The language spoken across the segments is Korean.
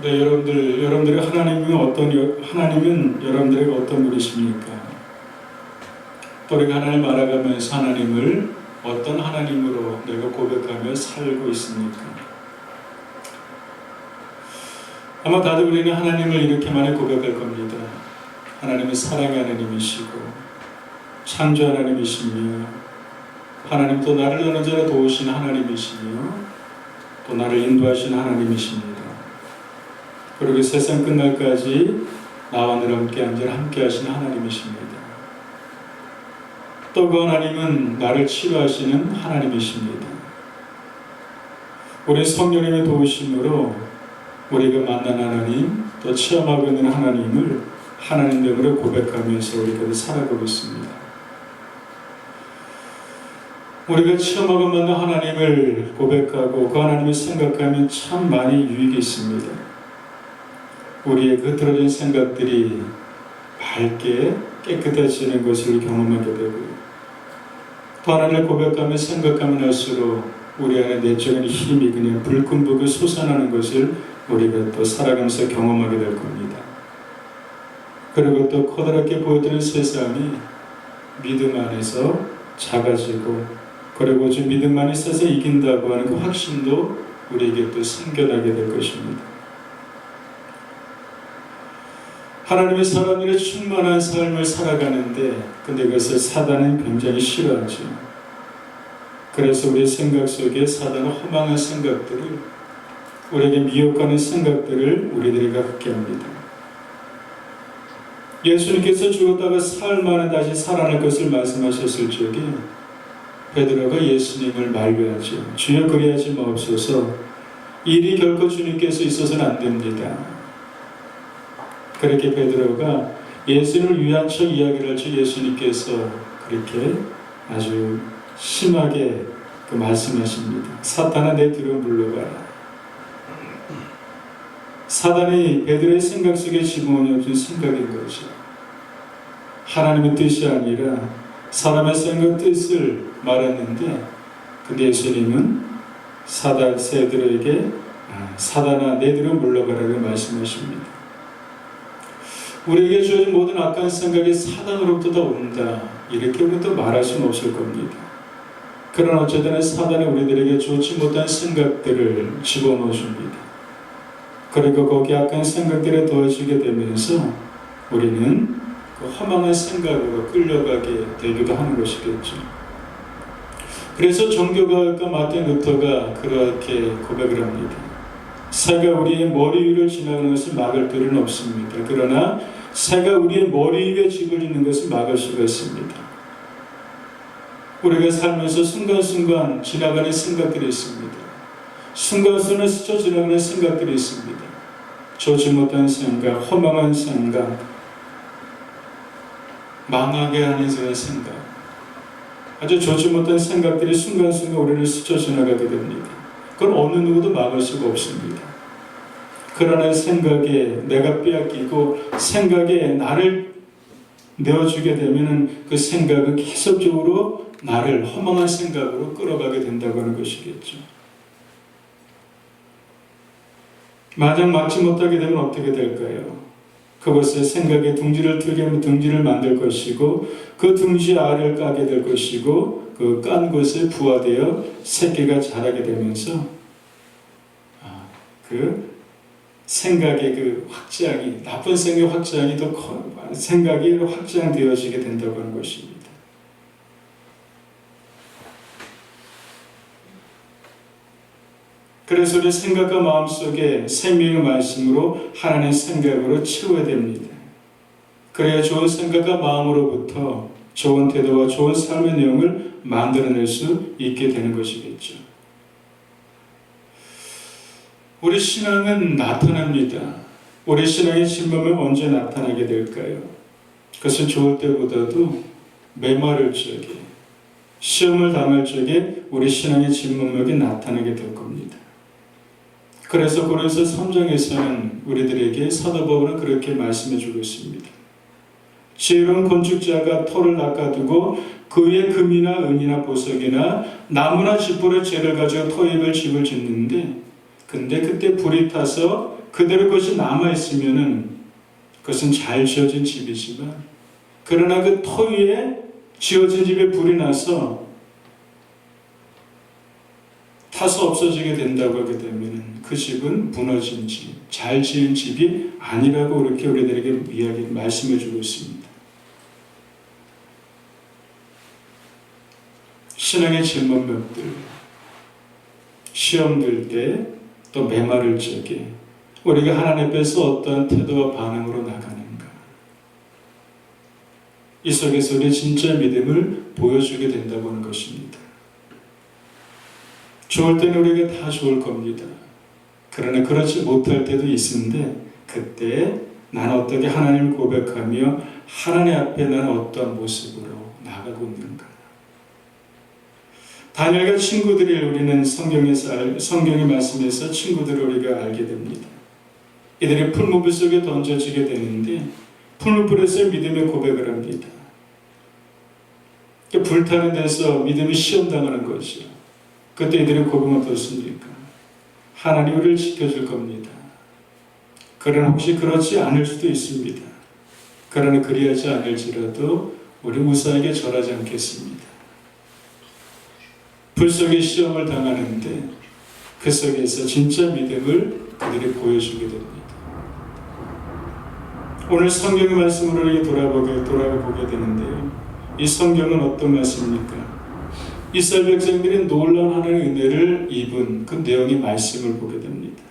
네, 여러분들의 하나님은 여러분들에게 어떤 분이십니까? 또 우리가 하나님 알아가면서 하나님을 어떤 하나님으로 내가 고백하며 살고 있습니까? 아마 다들 우리는 하나님을 이렇게 많이 고백할 겁니다. 하나님은 사랑의 하나님이시고 창조 하나님이시며 하나님 또 나를 언제나 도우시는 하나님이시며 또 나를 인도하시는 하나님이십니다. 그리고 세상 끝날까지 나와 늘 함께 언제나 함께 하시는 하나님이십니다. 또 그 하나님은 나를 치료하시는 하나님이십니다. 우리 성령님의 도우심으로 우리가 만난 하나님, 또 체험하고 있는 하나님을 하나님됨으로 고백하면서 우리가 살아가고 있습니다. 우리가 체험하고 만난 하나님을 고백하고 그 하나님을 생각하면 참 많이 유익이 있습니다. 우리의 흐트러진 생각들이 밝게 깨끗해지는 것을 경험하게 되고요. 또 하나님을 고백하며 생각하면 할수록 우리 안에 내적인 힘이 그냥 불끈불끈 솟아나는 것을 우리가 또 살아가면서 경험하게 될 겁니다. 그리고 또 커다랗게 보여드는 세상이 믿음 안에서 작아지고 그리고 좀 믿음만 있어서 이긴다고 하는 그 확신도 우리에게 또 생겨나게 될 것입니다. 하나님의 사람들의 충만한 삶을 살아가는데 근데 그것을 사단은 굉장히 싫어하죠. 그래서 우리의 생각 속에 사단은 허망한 생각들을 우리에게 미혹하는 생각들을 우리들에게 갖게 합니다. 예수님께서 죽었다가 사흘 만에 다시 살아날 것을 말씀하셨을 적에 베드로가 예수님을 만류하죠. 주여 그리하지 마옵소서. 일이 결코 주님께서 있어서는 안 됩니다. 그렇게 베드로가 예수님을 위한 척 이야기를 할 때 예수님께서 그렇게 아주 심하게 말씀하십니다. 사탄아 내 뒤로 물러가라. 사단이 베드로의 생각 속에 집어넣은 생각인 거죠. 하나님의 뜻이 아니라 사람의 생각 뜻을 말했는데 근데 예수님은 베드로에게 사단아 내 뒤로 물러가라고 말씀하십니다. 우리에게 주어진 모든 악한 생각이 사단으로부터 온다 이렇게 우리는 또 말할 수는 없을 겁니다. 그러나 어쨌든 사단이 우리들에게 좋지 못한 생각들을 집어넣어 줍니다. 그리고 거기에 악한 생각들에 더해지게 되면서 우리는 그 허망한 생각으로 끌려가게 되기도 하는 것이겠죠. 그래서 종교가가 마틴 루터가 그렇게 고백을 합니다. 새가 우리의 머리 위를 지나가는 것을 막을 필요는 없습니다. 그러나 새가 우리의 머리 위에 집을 짓는 것을 막을 수가 있습니다. 우리가 살면서 순간순간 지나가는 생각들이 있습니다. 순간순간 스쳐 지나가는 생각들이 있습니다. 좋지 못한 생각, 허망한 생각, 망하게 하는 생각, 아주 좋지 못한 생각들이 순간순간 우리를 스쳐 지나가게 됩니다. 그건 어느 누구도 막을 수가 없습니다. 그러나 생각에 내가 빼앗기고 생각에 나를 내어주게 되면 그 생각은 계속적으로 나를 허망한 생각으로 끌어가게 된다고 하는 것이겠죠. 만약 막지 못하게 되면 어떻게 될까요? 그것을 생각의 둥지를 틀게 하면 둥지를 만들 것이고 그 둥지 알을 까게 될 것이고 그 깐 곳에 부화되어 새끼가 자라게 되면서 그 생각의 그 확장이 나쁜 생각의 확장이 더 생각이 확장되어지게 된다고 하는 것입니다. 그래서 우리 생각과 마음속에 생명의 말씀으로 하나님의 생각으로 채워야 됩니다. 그래야 좋은 생각과 마음으로부터 좋은 태도와 좋은 삶의 내용을 만들어낼 수 있게 되는 것이겠죠. 우리 신앙은 나타납니다. 우리 신앙의 진범은 언제 나타나게 될까요? 그것은 좋을 때보다도 메마를 적에 시험을 당할 적에 우리 신앙의 진범력이 나타나게 될 겁니다. 그래서 고린도서 3장에서는 우리들에게 사도 바울은 그렇게 말씀해 주고 있습니다. 지혜로운 건축자가 터를 낚아두고 그 위에 금이나 은이나 보석이나 나무나 짚으로 재를 가지고 터입을 집을 짓는데 근데 그때 불이 타서 그 그대로 그것이 남아있으면은 그것은 잘 지어진 집이지만, 그러나 그 터 위에 지어진 집에 불이 나서 타서 없어지게 된다고 하게 되면 그 집은 무너진 집, 잘 지은 집이 아니라고 이렇게 우리들에게 이야기를 말씀해 주고 있습니다. 신앙의 질문들들, 시험 들 때, 또 메마를 적에 우리가 하나님 앞에서 어떠한 태도와 반응으로 나가는가, 이 속에서 우리 진짜 믿음을 보여주게 된다고 하는 것입니다. 좋을 때는 우리가 다 좋을 겁니다. 그러나 그렇지 못할 때도 있는데, 그때 나는 어떻게 하나님을 고백하며 하나님 앞에 나는 어떠한 모습으로 나가고 있는가. 다니엘과 친구들이 우리는 성경의 말씀에서 친구들을 우리가 알게 됩니다. 이들이 풀무불 속에 던져지게 되는데 풀무불에서 믿음의 고백을 합니다. 불타는 데서 믿음이 시험당하는 거죠. 그때 이들의 고백은 어떻습니까? 하나님 우리를 지켜줄 겁니다. 그러나 혹시 그렇지 않을 수도 있습니다. 그러나 그리하지 않을지라도 우리 무사하게 절하지 않겠습니다. 불 속에 시험을 당하는데 그 속에서 진짜 믿음을 그들이 보여주게 됩니다. 오늘 성경의 말씀으로 돌아보게 되는데요. 이 성경은 어떤 말씀입니까? 이스라엘 백성들이 놀라운 하나님의 은혜를 입은 그 내용의 말씀을 보게 됩니다.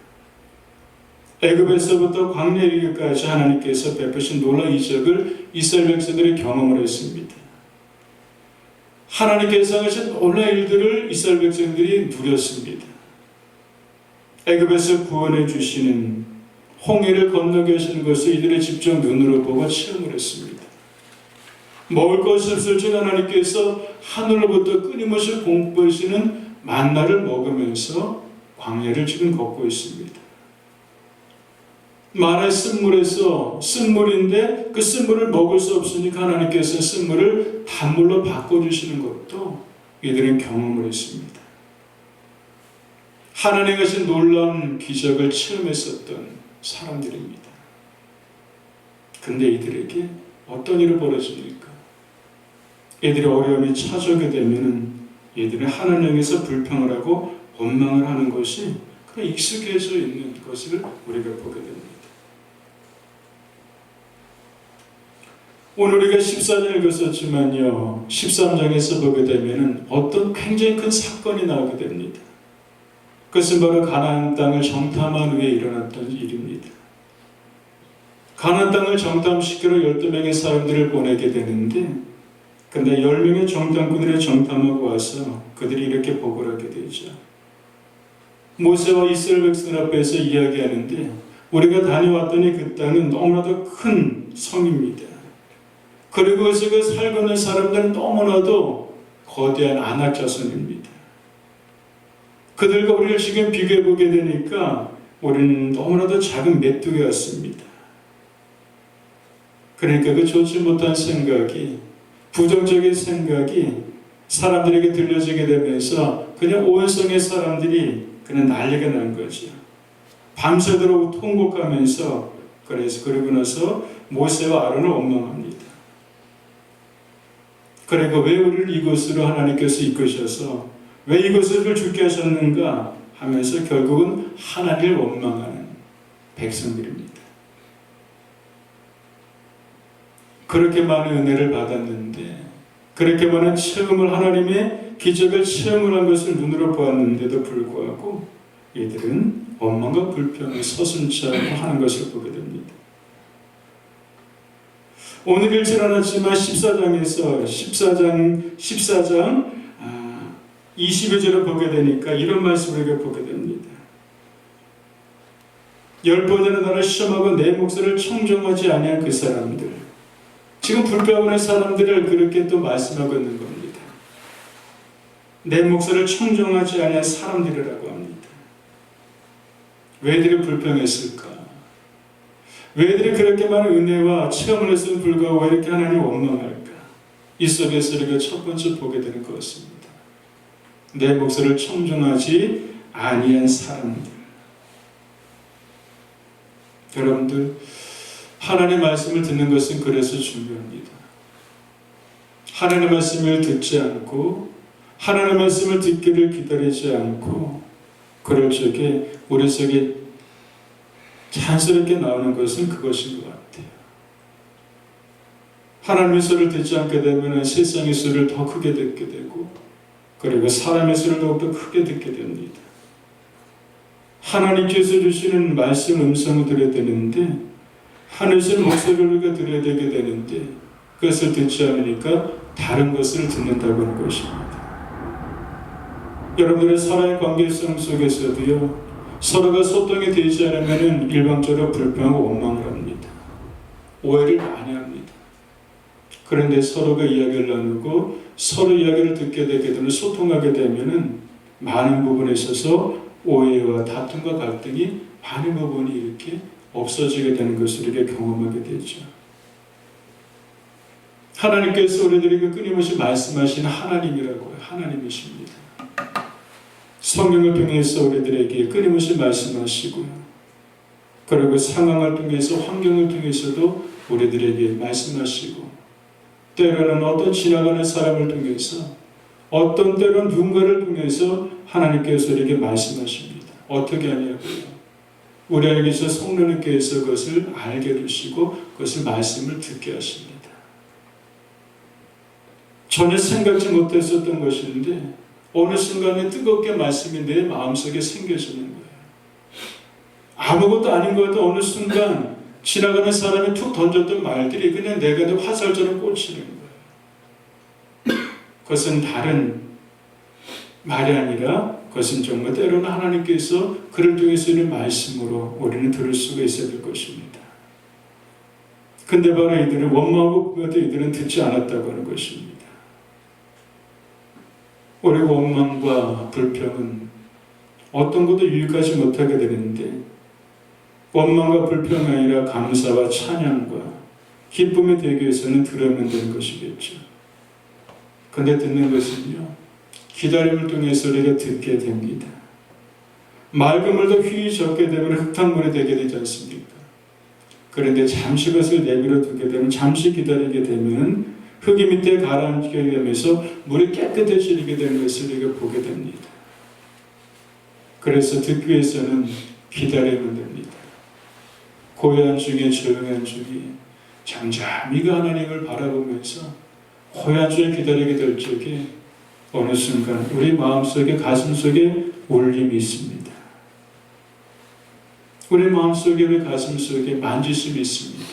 애굽에서부터 광야에 이르기까지 하나님께서 베푸신 놀라운 이적을 이스라엘 백성들이 경험을 했습니다. 하나님께서 하신 놀라운 일들을 이스라엘 백성들이 누렸습니다. 애굽에서 구원해 주시는 홍해를 건너게 하시는 것을 이들의 직접 눈으로 보고 체험을 했습니다. 먹을 것이 없을 줄 하나님께서 하늘로부터 끊임없이 공급하시는 만나를 먹으면서 광야를 지금 걷고 있습니다. 마라의 쓴물에서 쓴물인데 그 쓴물을 먹을 수 없으니까 하나님께서 쓴물을 단물로 바꿔주시는 것도 이들은 경험을 했습니다. 하나님의 하신 놀라운 기적을 체험했었던 사람들입니다. 근데 이들에게 어떤 일이 벌어집니까? 이들이 어려움이 찾아오게 되면 이들은 하나님에서 불평을 하고 원망을 하는 것이 그냥 익숙해져 있는 것을 우리가 보게 됩니다. 오늘 우리가 14장 읽었었지만요, 13장에서 보게 되면 어떤 굉장히 큰 사건이 나오게 됩니다. 그것은 바로 가나안 땅을 정탐한 후에 일어났던 일입니다. 가나안 땅을 정탐시키러 12명의 사람들을 보내게 되는데, 근데 10명의 정탐꾼들이 정탐하고 와서 그들이 이렇게 보고를 하게 되죠. 모세와 이스라엘 백성 앞에서 이야기하는데, 우리가 다녀왔더니 그 땅은 너무나도 큰 성입니다. 그리고 그것에 살고 있는 사람들은 너무나도 거대한 안악 자손입니다. 그들과 우리를 지금 비교해 보게 되니까 우리는 너무나도 작은 메뚜기 같습니다. 그러니까 그 좋지 못한 생각이, 부정적인 생각이 사람들에게 들려지게 되면서 그냥 온 성의 사람들이 그냥 난리가 난 거죠. 밤새도록 통곡하면서, 그리고 나서 모세와 아론을 원망합니다. 그러니까 왜 우리를 이곳으로 하나님께서 이끄셔서 왜 이곳을 죽게 하셨는가 하면서 결국은 하나님을 원망하는 백성들입니다. 그렇게 많은 은혜를 받았는데, 그렇게 많은 체험을, 하나님의 기적을 체험을 한 것을 눈으로 보았는데도 불구하고 이들은 원망과 불평을 서슴지 않고 하는 것을 보게 됩니다. 오늘 읽지 않았지만 14장 22절을 보게 되니까 이런 말씀을 우리가 보게 됩니다. 10번이나 나를 시험하고 내 목소리를 청정하지 아니한 그 사람들, 지금 불평하는 사람들을 그렇게 또 말씀하고 있는 겁니다. 내 목소리를 청정하지 아니한 사람들이라고 합니다. 왜 이들이 불평했을까? 왜 이들이 그렇게 많은 은혜와 체험을 했음에도 불구하고 왜 이렇게 하나님을 원망할까? 이 속에서 우리가 첫 번째 보게 되는 것 같습니다. 내 목소리를 청정하지 아니한 사람들. 여러분들, 하나님의 말씀을 듣는 것은 그래서 중요합니다. 하나님의 말씀을 듣지 않고 하나님의 말씀을 듣기를 기다리지 않고 그럴 적에 우리 속에 자연스럽게 나오는 것은 그것인 것 같아요. 하나님의 소리를 듣지 않게 되면 세상의 소리를 더 크게 듣게 되고 그리고 사람의 소리를 더욱더 크게 듣게 됩니다. 하나님께서 주시는 말씀 음성을 들어야 되는데 하늘에서 목소리를 우리가 들어야 되게 되는데 그것을 듣지 않으니까 다른 것을 듣는다고 하는 것입니다. 여러분들의 사랑의 관계성 속에서도요, 서로가 소통이 되지 않으면 일방적으로 불평하고 원망을 합니다. 오해를 많이 합니다. 그런데 서로가 이야기를 나누고 서로 이야기를 듣게 되게 되면 소통하게 되면 많은 부분에 있어서 오해와 다툼과 갈등이 많은 부분이 이렇게 없어지게 되는 것을 이렇게 경험하게 되죠. 하나님께서 우리들에게 끊임없이 말씀하시는 하나님이라고요. 하나님이십니다. 성경을 통해서 우리들에게 끊임없이 말씀하시고요. 그리고 상황을 통해서 환경을 통해서도 우리들에게 말씀하시고 때로는 어떤 지나가는 사람을 통해서 어떤 때로는 누군가를 통해서 하나님께서 우리에게 말씀하십니다. 어떻게 하냐고요. 우리 안에서 성령님께서 그것을 알게 해주시고 그것을 말씀을 듣게 하십니다. 전혀 생각지 못했었던 것인데 어느 순간에 뜨겁게 말씀이 내 마음속에 생겨지는 거예요. 아무것도 아닌 것 같아 어느 순간 지나가는 사람이 툭 던졌던 말들이 그냥 내 안에 화살처럼 꽂히는 거예요. 그것은 다른 말이 아니라 그것은 정말 때로는 하나님께서 그를 통해서 있는 말씀으로 우리는 들을 수가 있어야 될 것입니다. 근데 바로 이들은 원망하고 그것도 이들은 듣지 않았다고 하는 것입니다. 우리 원망과 불평은 어떤 것도 유익하지 못하게 되는데 원망과 불평이 아니라 감사와 찬양과 기쁨이 되기 위해서는 들으면 되는 것이겠죠. 근데 듣는 것은요, 기다림을 통해서 우리가 듣게 됩니다. 맑은 물도 휘 젖게 되면 흙탕물이 되게 되지 않습니까? 그런데 잠시 것을 내버려 두게 되면 잠시 기다리게 되면 흙이 밑에 가라앉게 되면서 물이 깨끗해지게 되는 것을 우리가 보게 됩니다. 그래서 듣기 위해서는 기다리면 됩니다. 고요한 중에 조용한 중에 잠잠히 하나님을 바라보면서 고요한 중에 기다리게 될 적에 어느 순간 우리 마음속에 가슴속에 울림이 있습니다. 우리 마음속에 우리 가슴속에 만지심이 있습니다.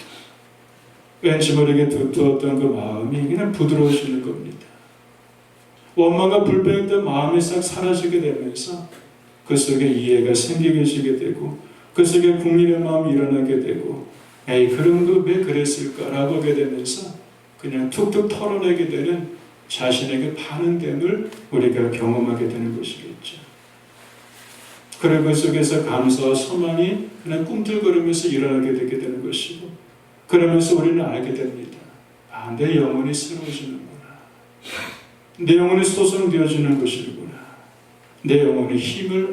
왠지 모르게 두터웠던 그 마음이 그냥 부드러워지는 겁니다. 원망과 불평했던 마음이 싹 사라지게 되면서 그 속에 이해가 생기게 되고 그 속에 국민의 마음이 일어나게 되고 에이 그런 거 왜 그랬을까라고 하게 되면서 그냥 툭툭 털어내게 되는 자신에게 반응됨을 우리가 경험하게 되는 것이겠죠. 그리고 그 속에서 감사와 소망이 그냥 꿈틀거리면서 일어나게 되게 되는 것이고 그러면서 우리는 알게 됩니다. 아, 내 영혼이 새로워지는구나. 내 영혼이 소성되어지는 것이구나. 내 영혼이 힘을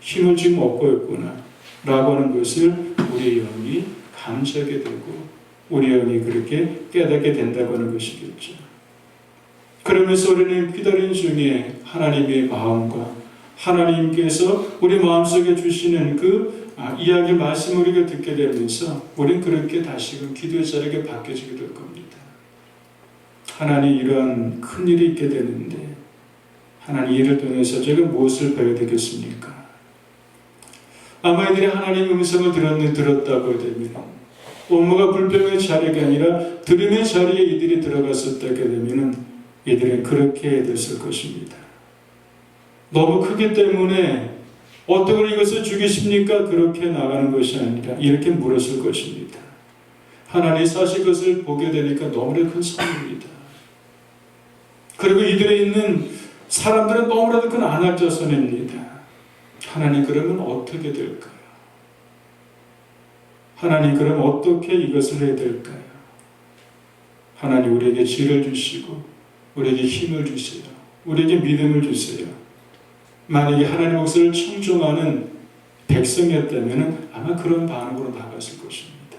지금 얻고 있구나. 라고 하는 것을 우리의 영이 감지하게 되고 우리의 영이 그렇게 깨닫게 된다고 하는 것이겠죠. 그러면서 우리는 기다리는 중에 하나님의 마음과 하나님께서 우리 마음속에 주시는 그 이야기 말씀을 우리가 듣게 되면서 우리는 그렇게 다시금 기도의 자리에 바뀌어지게 될 겁니다. 하나님 이러한 큰 일이 있게 되는데 하나님 이를 통해서 제가 무엇을 배워야 되겠습니까? 아마 이들이 하나님의 음성을 들었다고 되면 원망과 불평의 자리가 아니라 들음의 자리에 이들이 들어갔었다게 되면 이들은 그렇게 됐을 것입니다. 너무 크기 때문에 어떻게 이것을 죽이십니까? 그렇게 나가는 것이 아니라 이렇게 물었을 것입니다. 하나님 사실 것을 보게 되니까 너무나 큰 선물입니다. 그리고 이들에 있는 사람들은 너무나도 큰 안악자손입니다. 하나님 그러면 어떻게 될까요? 하나님 그러면 어떻게 이것을 해야 될까요? 하나님 우리에게 지혜를 주시고 우리에게 힘을 주세요. 우리에게 믿음을 주세요. 만약에 하나님의 목소리를 청종하는 백성이었다면 아마 그런 반응으로 나갔을 것입니다.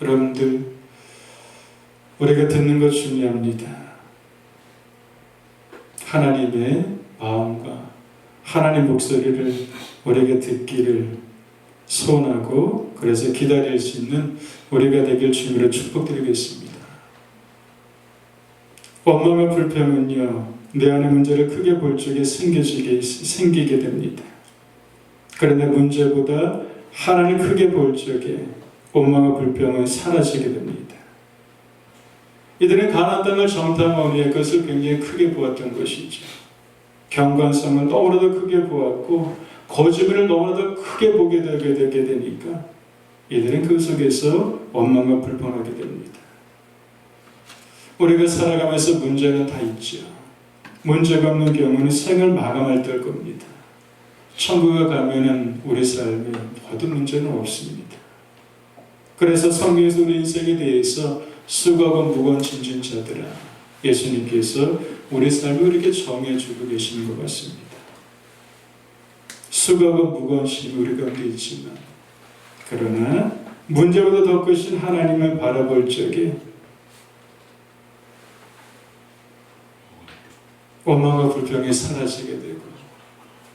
여러분들, 우리가 듣는 것 중요합니다. 하나님의 마음과 하나님 목소리를 우리가 듣기를 소원하고, 그래서 기다릴 수 있는 우리가 되길 주님으로 축복드리겠습니다. 원망과 불평은요, 내 안의 문제를 크게 볼 적에 생기게 됩니다. 그런데 문제보다 하나님 크게 볼 적에 원망과 불평은 사라지게 됩니다. 이들은 가나안 땅을 정탐하기 위해 그것을 굉장히 크게 보았던 것이죠. 경관성을 너무나도 크게 보았고 거짓말을 너무나도 크게 보게 되게 되니까 이들은 그 속에서 원망과 불평하게 됩니다. 우리가 살아가면서 문제는 다 있죠. 문제가 없는 경우는 생을 마감할 때일 겁니다. 천국에 가면은 우리 삶에 모든 문제는 없습니다. 그래서 성경에서 우리 인생에 대해서 수고하고 무거운 짐진 자들아, 예수님께서 우리 삶을 그렇게 정해주고 계시는 것 같습니다. 수고하고 무거운 짐이 우리 가운데 있지만, 그러나 문제보다 더 크신 하나님을 바라볼 적에 원망과 불평이 사라지게 되고,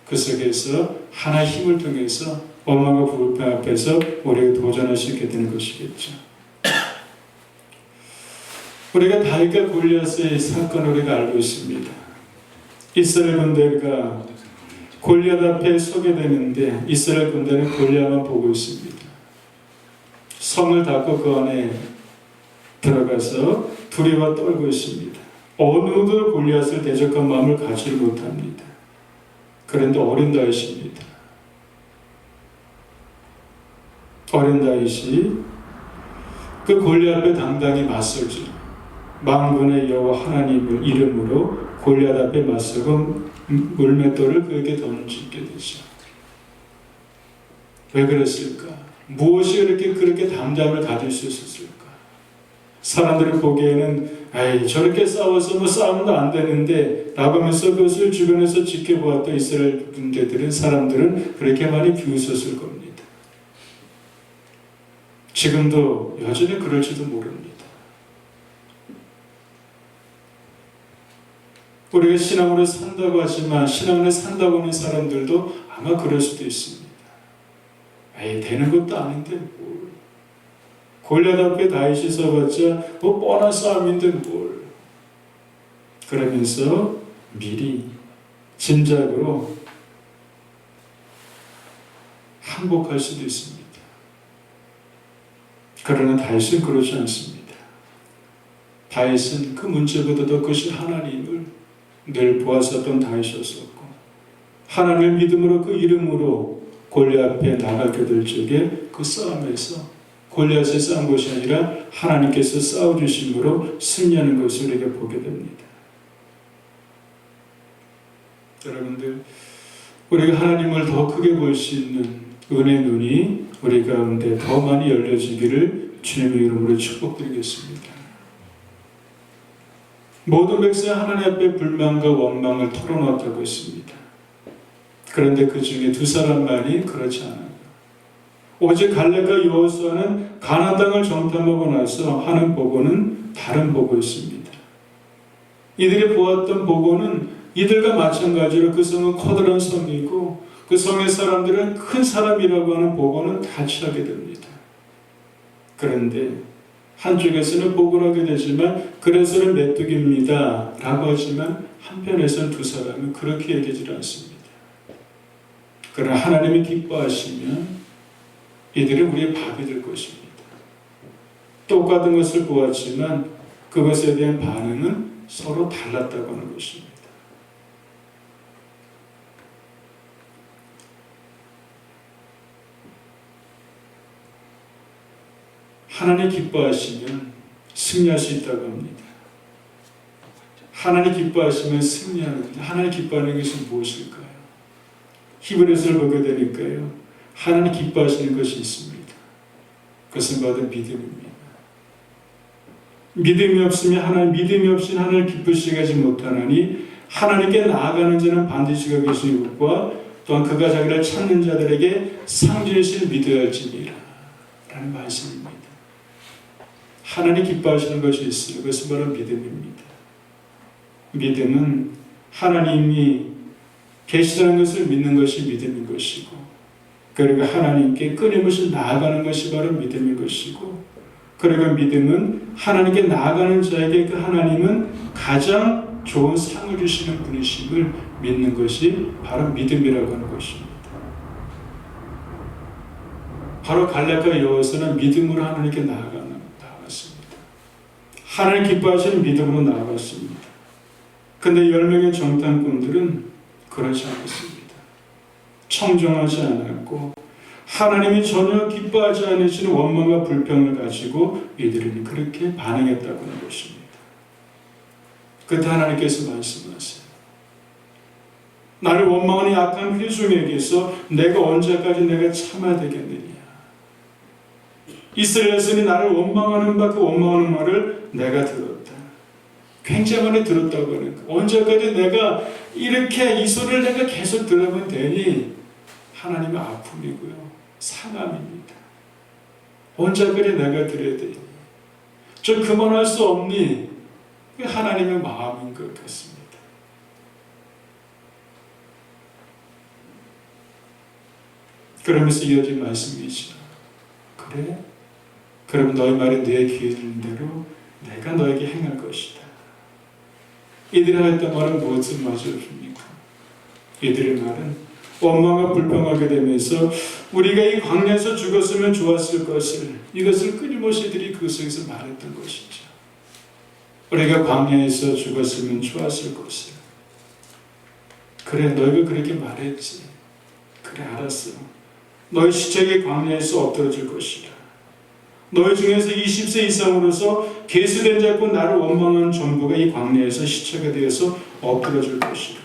그 속에서 하나의 힘을 통해서 원망과 불평 앞에서 우리가 도전할 수 있게 되는 것이겠죠. 우리가 다윗과 골리앗의 사건을 우리가 알고 있습니다. 이스라엘 군대가 골리앗 앞에 서게 되는데 이스라엘 군대는 골리앗만 보고 있습니다. 성을 닫고 그 안에 들어가서 두려워 떨고 있습니다. 어느 누구도 골리앗을 대적한 마음을 가지 못합니다. 그런데 어린 다윗입니다. 어린 다윗이 그 골리앗 앞에 당당히 맞서죠. 만군의 여호와 하나님을 이름으로 골리앗 앞에 맞서고 물맷돌을 그에게 던지게 되죠. 왜 그랬을까? 무엇이 그렇게 담담을 가질 수 있었을까? 사람들이 보기에는 저렇게 싸워서 싸움도 안 되는데 라고 하면서 그것을 주변에서 지켜보았던 이스라엘 군대들은, 사람들은 그렇게 많이 비웃었을 겁니다. 지금도 여전히 그럴지도 모릅니다. 우리가 신앙으로 산다고 하지만 신앙으로 산다고 하는 사람들도 아마 그럴 수도 있습니다. 되는 것도 아닌데 뭘. 골리앗 앞에 다윗이 서봤자 뻔한 싸움인데 뭘. 그러면서 미리 짐작으로 항복할 수도 있습니다. 그러나 다윗은 그러지 않습니다. 다윗은 그 문제보다 더 크신 하나님을 늘 보았었던 다윗이었었고, 하나님을 믿음으로 그 이름으로 골리앗 앞에 나가게 될 적에 그 싸움에서 골리앗의 싸운 것이 아니라 하나님께서 싸워주심으로 승리하는 것을 우리가 보게 됩니다. 여러분들, 우리가 하나님을 더 크게 볼 수 있는 은혜 눈이 우리 가운데 더 많이 열려지기를 주님의 이름으로 축복드리겠습니다. 모든 백성 하나님 앞에 불만과 원망을 털어놓았다고 했습니다. 그런데 그 중에 두 사람만이 그렇지 않아요. 오직 갈렙과 여호수아는 가나안 땅을 정탐하고 나서 하는 보고는 다른 보고였습니다. 이들이 보았던 보고는 이들과 마찬가지로 그 성은 커다란 성이고 그 성의 사람들은 큰 사람이라고 하는 보고는 다 취하게 됩니다. 그런데 한쪽에서는 보고를 하게 되지만 그래서는 메뚜기입니다 라고 하지만 한편에서는 두 사람은 그렇게 얘기하지 않습니다. 그러나 하나님이 기뻐하시면 이들은 우리의 밥이 될 것입니다. 똑같은 것을 보았지만 그것에 대한 반응은 서로 달랐다고 하는 것입니다. 하나님 기뻐하시면 승리할 수 있다고 합니다. 하나님 기뻐하시면 승리하는 겁니다. 하나님 기뻐하는 것은 무엇일까요? 히브리서를 보게 되니까요, 하나님 기뻐하시는 것이 있습니다. 그것은 바로 믿음입니다. 믿음이 없으면 믿음이 없이 하나님을 기쁘시게 하지 못하나니 하나님께 나아가는 자는 반드시 그가 계신 것과 또한 그가 자기를 찾는 자들에게 상주이실 믿어야 할지니라 라는 말씀입니다. 하나님 기뻐하시는 것이 있어요. 그것은 바로 믿음입니다. 믿음은 하나님이 계시다는 것을 믿는 것이 믿음인 것이고, 그리고 하나님께 끊임없이 나아가는 것이 바로 믿음인 것이고, 그리고 믿음은 하나님께 나아가는 자에게 그 하나님은 가장 좋은 상을 주시는 분이심을 믿는 것이 바로 믿음이라고 하는 것입니다. 바로 갈렙과 여호수아는 믿음으로 하나님께 나아갔습니다. 하나님 기뻐하시는 믿음으로 나아갔습니다. 근데 10명의 정탐꾼들은 그렇지 않았습니다. 청정하지 않았고 하나님이 전혀 기뻐하지 않으시는 원망과 불평을 가지고 이들은 그렇게 반응했다고 하는 것입니다. 그때 하나님께서 말씀하세요. 나를 원망하는 약한 회중에게서 내가 언제까지 내가 참아야 되겠느냐. 이스라엘 백성이 나를 원망하는 바 그 원망하는 말을 내가 들었다. 굉장히 많이 들었다고 하는 거. 언제까지 내가 이렇게 이 소리를 내가 계속 들으면 되니? 하나님의 아픔이고요. 상함입니다. 언제까지 내가 들어야 되니? 저 그만할 수 없니? 하나님의 마음인 것 같습니다. 그러면서 이어진 말씀이죠. 그래? 그럼 너희 말이 내 귀에 들린 대로 내가 너에게 행할 것이다. 이들이 했던 말은 무엇을 맞아줍니까? 이들의 말은 원망과 불평하게 되면서 우리가 이 광야에서 죽었으면 좋았을 것을, 이것을 끊임없이 이들이 그 속에서 말했던 것이죠. 우리가 광야에서 죽었으면 좋았을 것을. 그래, 너희가 그렇게 말했지. 그래, 알았어. 너희 시체가 광야에서 엎드러질 것이다. 너희 중에서 20세 이상으로서 계수된 자고 나를 원망한 전부가 이 광야에서 시체가 되어서 엎드러질 것이다.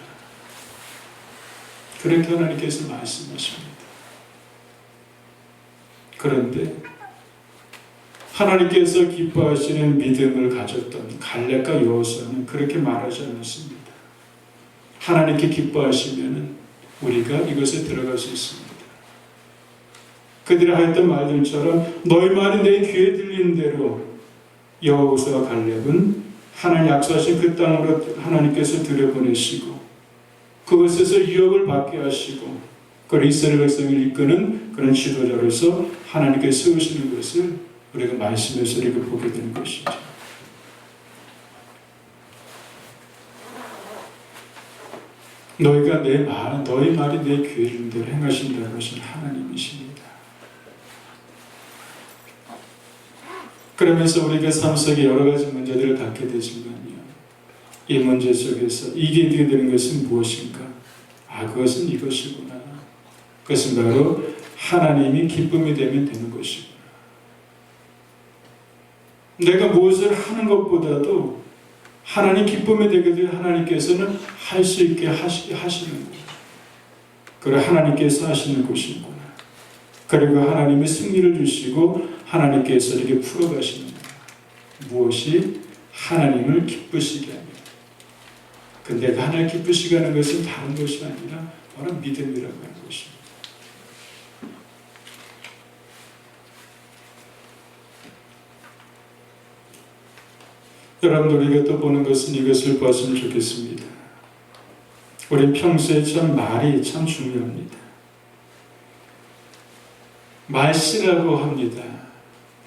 그렇게 하나님께서 말씀하십니다. 그런데 하나님께서 기뻐하시는 믿음을 가졌던 갈렙과 여호수아는 그렇게 말하지 않았습니다. 하나님께 기뻐하시면 우리가 이것에 들어갈 수 있습니다. 그들이 하였던 말들처럼 너희 말이 내 귀에 들리는 대로 여호수아와 갈렙은 하나님 약속하신 그 땅으로 하나님께서 들여보내시고 그것에서 유업을 받게 하시고 그 이스라엘 백성을 이끄는 그런 지도자로서 하나님께 세우시는 것을 우리가 말씀에서 이렇게 보게 되는 것이죠. 너희가 너희 말이 내 귀에 들리는 대로 행하신다고 하신 하나님이십니다. 그러면서 우리가 삶 속에 여러 가지 문제들을 갖게 되지만요. 이 문제 속에서 이게 되게 되는 것은 무엇인가? 그것은 이것이구나. 그것은 바로 하나님이 기쁨이 되면 되는 것이구나. 내가 무엇을 하는 것보다도 하나님 기쁨이 되게 될 하나님께서는 할 수 있게 하시는 거예요. 그래 하나님께서 하시는 것이구나. 그리고 하나님의 승리를 주시고 하나님께서 이렇게 풀어가시는 거예요. 무엇이 하나님을 기쁘시게 합니다. 근데 하나님 기쁘시게 하는 것은 다른 것이 아니라 바로 믿음이라고 하는 것입니다. 여러분들 우리가 또 보는 것은 이것을 보았으면 좋겠습니다. 우리 평소에 참 말이 참 중요합니다. 말씨라고 합니다.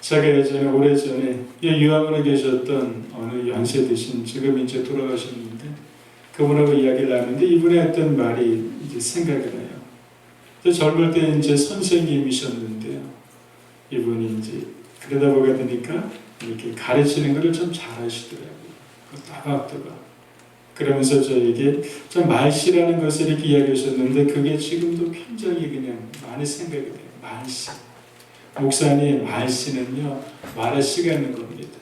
제가 예전에 오래전에 유학원에 계셨던 어느 연세 드신 지금 이제 돌아가셨는데 그분하고 이야기를 나누는데 이분의 했던 말이 이제 생각이 나요. 젊을 때 이제 선생님이셨는데요. 이분이 이제 그러다 보게 되니까 이렇게 가르치는 것을 좀 잘하시더라고요. 따박따박. 그러면서 저에게 좀 말씨라는 것을 이렇게 이야기하셨는데 그게 지금도 굉장히 그냥 많이 생각이 돼요. 말씨. 목사님, 말씨는요, 말할 씨가 있는 겁니다.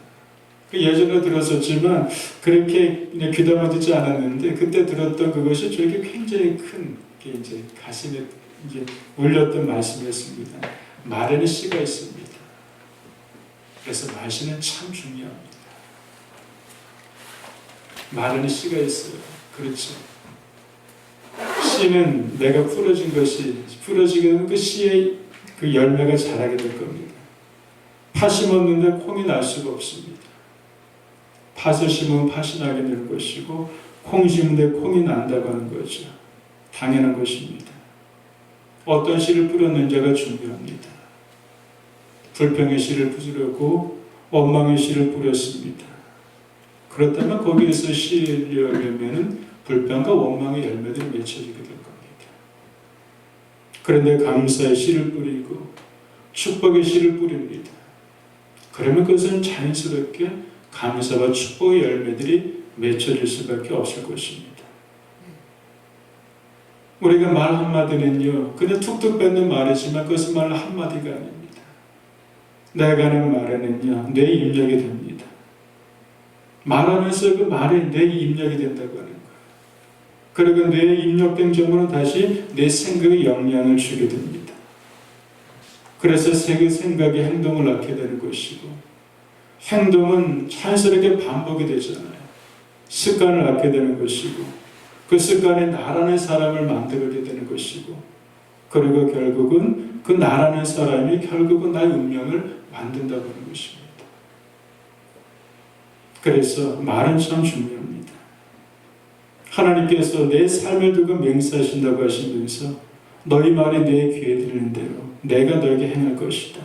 예전에 들었었지만 그렇게 그냥 귀담아 듣지 않았는데 그때 들었던 그것이 저에게 굉장히 큰 이제 가슴에 이제 울렸던 말씀이었습니다. 말에는 씨가 있습니다. 그래서 말씨는 참 중요합니다. 말에는 씨가 있어요. 그렇죠. 씨는 내가 풀어지게 되면 그 씨의 그 열매가 자라게 될 겁니다. 팥 심었는데 콩이 날 수가 없습니다. 팥을 심으면 팥이 나게 될 것이고 콩 심는데 콩이 난다고 하는 거죠. 당연한 것입니다. 어떤 씨를 뿌렸는지가 중요합니다. 불평의 씨를 뿌렸고 원망의 씨를 뿌렸습니다. 그렇다면 거기에서 씨를 열려면 불평과 원망의 열매들이 맺혀지게 될 겁니다. 그런데 감사의 씨를 뿌리고 축복의 씨를 뿌립니다. 그러면 그것은 자연스럽게 감사와 축복의 열매들이 맺혀질 수밖에 없을 것입니다. 우리가 말 한마디는요, 그냥 툭툭 뱉는 말이지만 그것은 말 한마디가 아닙니다. 내가 하는 말에는요, 뇌 입력이 됩니다. 말하면서 그 말에 뇌 입력이 된다고 하는 거예요. 그리고 뇌에 입력된 정보는 다시 내 생각에 영향을 주게 됩니다. 그래서 생각이 행동을 낳게 되는 것이고, 행동은 자연스럽게 반복이 되잖아요. 습관을 낳게 되는 것이고, 그 습관이 나라는 사람을 만들게 되는 것이고, 그리고 결국은 그 나라는 사람이 결국은 나의 운명을 만든다고 하는 것입니다. 그래서 말은 참 중요합니다. 하나님께서 내 삶을 두고 맹세하신다고 하시면서 너희 말이 내 귀에 들리는 대로 내가 너에게 행할 것이다.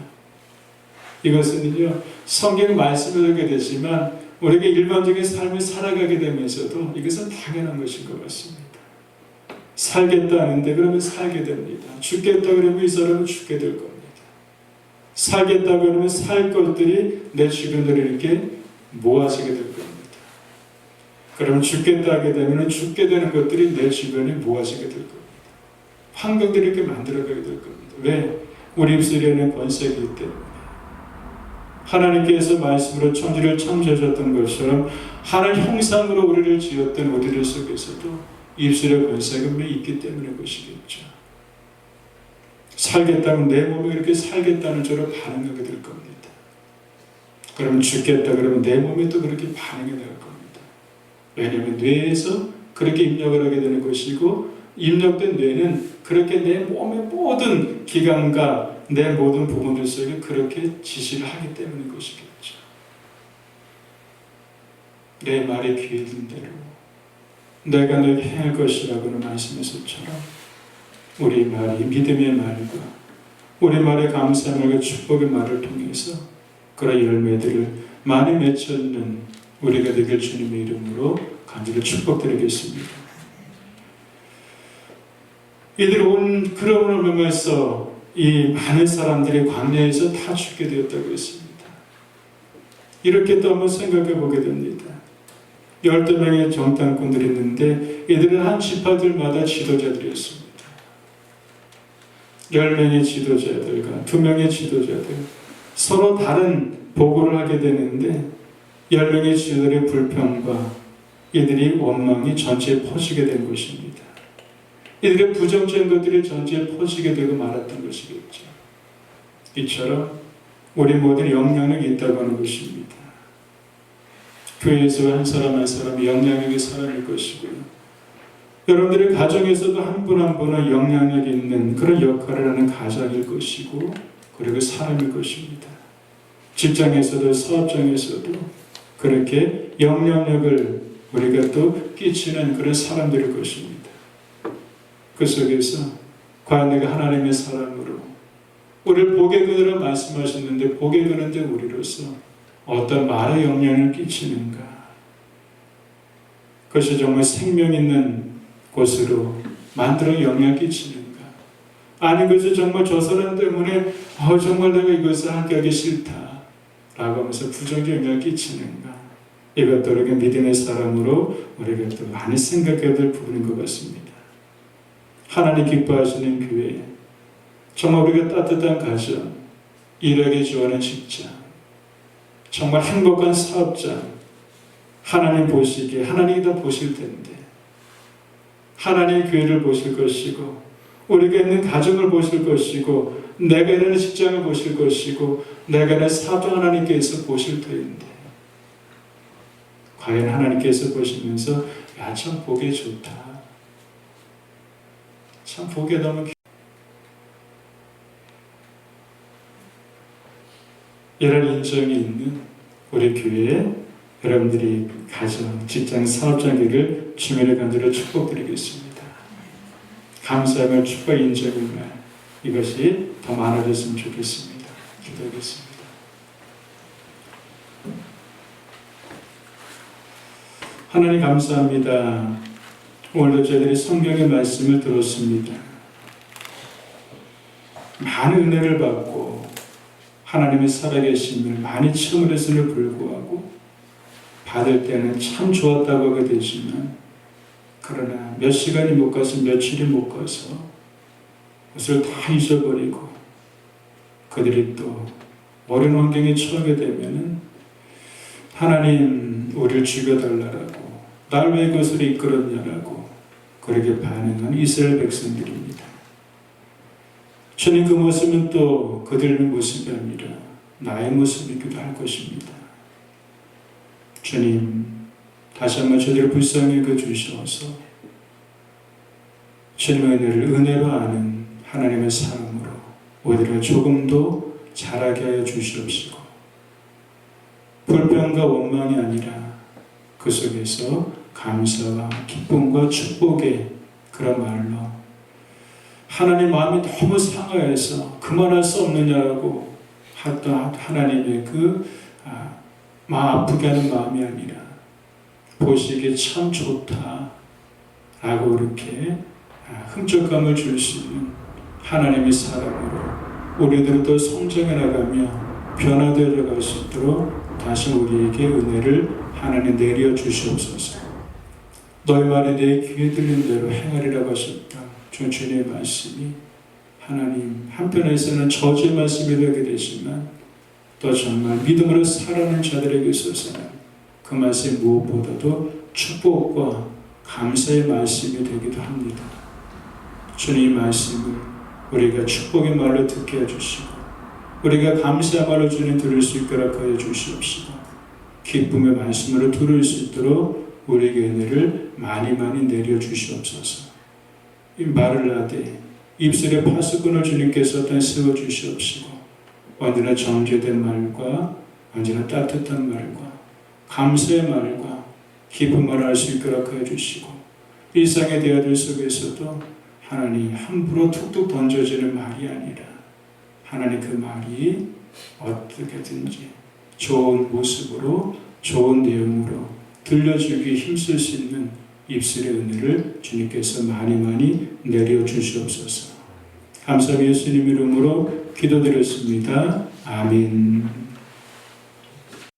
이것은요, 성경 말씀을 하게 되지만 우리가 일반적인 삶을 살아가게 되면서도 이것은 당연한 것인 것 같습니다. 살겠다는데 그러면 살게 됩니다. 죽겠다 그러면 이 사람은 죽게 될 겁니다. 살겠다 그러면 살 것들이 내 주변으로 이렇게 모아지게 될 겁니다. 그러면 죽겠다 하게 되면 죽게 되는 것들이 내 주변에 모아지게 될 겁니다. 환경들이 이렇게 만들어가게 될 겁니다. 왜? 우리 입술에는 권세가 있기 때문에. 하나님께서 말씀으로 천지를 창조하셨던 것처럼 하나님 형상으로 우리를 지었던 우리들 속에서도 입술의 권세가 있기 때문에 것이겠죠. 살겠다면 내 몸이 이렇게 살겠다는 쪽으로 반응하게 될 겁니다. 그러면 죽겠다 그러면 내 몸이 또 그렇게 반응이 될 겁니다. 왜냐하면 뇌에서 그렇게 입력을 하게 되는 것이고, 입력된 뇌는 그렇게 내 몸의 모든 기관과 내 모든 부분들 속에 그렇게 지시를 하기 때문인 것이겠죠. 내 말이 귀에 든 대로 내가 너에게 행할 것이라고는 말씀하셨처럼 우리 말이 믿음의 말과 우리 말의 감사의 말과 축복의 말을 통해서 그런 열매들을 많이 맺혀있는 우리가 되길 주님의 이름으로 간절히 축복드리겠습니다. 이들이 온 그런 의미에서 이 많은 사람들이 광야에서 다 죽게 되었다고 했습니다. 이렇게 또 한번 생각해 보게 됩니다. 12명의 정탐꾼들이 있는데 이들은 한 지파들마다 지도자들이었습니다. 10명의 지도자들과 2명의 지도자들 서로 다른 보고를 하게 되는데 10명의 지도자들의 불평과 이들이 원망이 전체에 퍼지게 된 것입니다. 이들의 부정적인 것들이 전체에 퍼지게 되고 말았던 것이겠죠. 이처럼 우리 모두 영향력이 있다고 하는 것입니다. 교회에서 한 사람 한 사람이 영향력이 살아날 것이고요. 여러분들의 가정에서도 한 분 한 분은 영향력이 있는 그런 역할을 하는 가장일 것이고, 그리고 사람일 것입니다. 직장에서도 사업장에서도 그렇게 영향력을 우리가 또 끼치는 그런 사람들일 것입니다. 그 속에서 과연 내가 하나님의 사람으로 우리를 복의 근으로 말씀하셨는데 복의 근인데 우리로서 어떤 말의 영향을 끼치는가? 그것이 정말 생명 있는 곳으로 만들어 영향을 끼치는가? 아니 그것이 정말 저 사람 때문에 정말 내가 이것을 함께하기 싫다 라고 하면서 부정적 영향을 끼치는가? 이것도 우리가 믿음의 사람으로 우리가 또 많이 생각해야 될 부분인 것 같습니다. 하나님 기뻐하시는 교회, 정말 우리가 따뜻한 가정, 일하기 좋아하는 직장, 정말 행복한 사업장, 하나님 보시기에 하나님이 다 보실 텐데 하나님 교회를 보실 것이고 우리가 있는 가정을 보실 것이고 내가 있는 직장을 보실 것이고 내가 있는 사업장 하나님께서 보실 터인데 과연 하나님께서 보시면서 야, 참 보기 좋다. 참 보기에 너무 이런 인정이 있는 우리 교회에 여러분들이 가정, 직장, 산업장기를 주민의 간절히 축복드리겠습니다. 감사함을 축복 인정을 이것이 더 많아졌으면 좋겠습니다. 기도하겠습니다. 하나님 감사합니다. 오늘도 저희들이 성경의 말씀을 들었습니다. 많은 은혜를 받고 하나님의 살아계심을 많이 체험을 했음을 불구하고 받을 때는 참 좋았다고 하게 되지만 그러나 몇 시간이 못 가서 며칠이 못 가서 그것을 다 잊어버리고 그들이 또 어려운 환경에 처하게 되면은 하나님 우리를 죽여달라고 날 왜 그것을 이끌었냐라고 그렇게 반응하는 이스라엘 백성들입니다. 주님 그 모습은 또 그들의 모습이 아니라 나의 모습이기도 할 것입니다. 주님 다시 한번 저들을 불쌍히 여겨주셔서 주님의 은혜를 은혜로 아는 하나님의 사람으로 우리가 조금도 자라게 하여 주시옵시고 불평과 원망이 아니라 그 속에서 감사와 기쁨과 축복의 그런 말로 하나님 마음이 너무 상하여서 그만할 수 없느냐라고 했던 하나님의 그 마음 아프게 하는 마음이 아니라 보시기에 참 좋다 라고 이렇게 흠적감을 줄 수 있는 하나님의 사람으로 우리들은 또 성장해 나가며 변화되어 갈 수 있도록 다시 우리에게 은혜를 하나님 내려 주시옵소서. 너희 말이 내 귀에 들린 대로 행하리라고 하셨다. 주님의 말씀이 하나님 한편에서는 저주의 말씀이 되게 되지만 또 정말 믿음으로 살아가는 자들에게 있어서는 그 말씀이 무엇보다도 축복과 감사의 말씀이 되기도 합니다. 주님 말씀을 우리가 축복의 말로 듣게 해주시고 우리가 감사의 말로 주님 들을 수 있도록 하여 주시옵시고 기쁨의 말씀으로 들을 수 있도록 우리에게 은혜를 많이 내려 주시옵소서. 이 말을 하되 입술에 파수꾼을 주님께서 세워 주시옵시고 언제나 정죄된 말과 언제나 따뜻한 말과 감사의 말과 기쁜 말을 할 수 있도록 하여 주시고 일상의 대화들 속에서도 하나님 함부로 툭툭 던져지는 말이 아니라 하나님 그 말이 어떻게든지 좋은 모습으로 좋은 내용으로 들려주기 힘쓸 수 있는 입술의 은혜를 주님께서 많이 내려 주시옵소서. 감사합니다. 예수님 이름으로 기도드렸습니다. 아멘.